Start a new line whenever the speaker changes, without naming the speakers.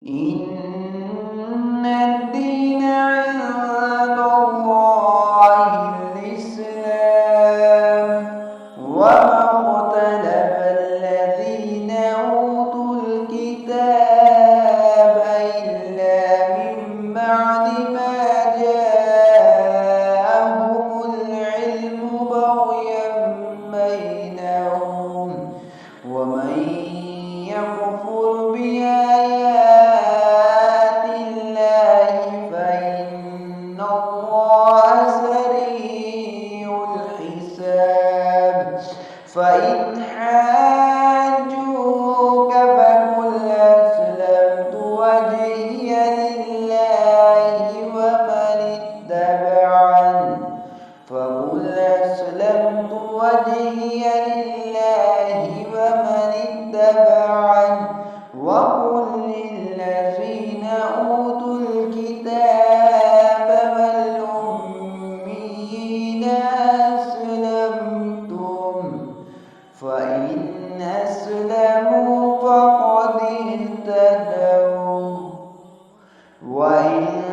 إن الدين عند الله الإسلام وما اختلف الذين أوتوا الكتاب إلا من بعد ما جاءهم العلم بغيا بينهم ومن يكفر بآيات الله فإن الله سريع الحساب فإن حاجوك فقل أسلمت وجهي لله ومن اتبعني وقل للذين أوتوا الكتاب والأميين أسلمتم فإن أسلموا فقد اهتدوا وإن